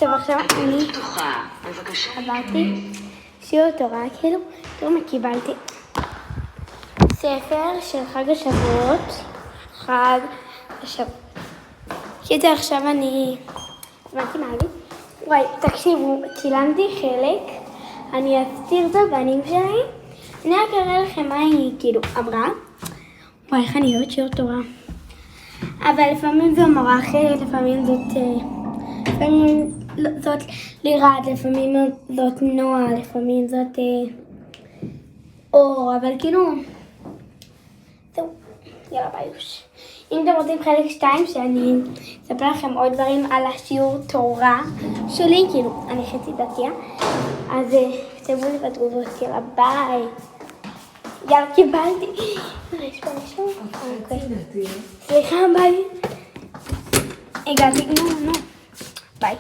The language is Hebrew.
טוב, עכשיו אני עברתי שיעור תורה, כאילו, תראו מה קיבלתי. ספר של חג השבועות. קיצר, עכשיו אני הבנתי מה לי. וואי, תקשיבו, צילמתי חלק, אני אסתיר את הבנים שלי. אני רק אראה לכם מה היא כאילו אמרה. וואי, איך אני אוהבת שיעור תורה. אבל לפעמים זו מורה אחרת, לפעמים זאת לירד, לפעמים זאת נועה, לפעמים זאת אור, אבל כאילו, זהו, יאללה ביוש. אם אתם רוצים חלק 2 שאני אספר לכם עוד דברים על השיעור תורה שלי, כאילו, אני חצי דתייה, אז תכתבו לי בתגובות, יאללה ביי. יאללה, קיבלתי. יש פה משהו? סליחה, ביי. הגעתי, נו, ביי.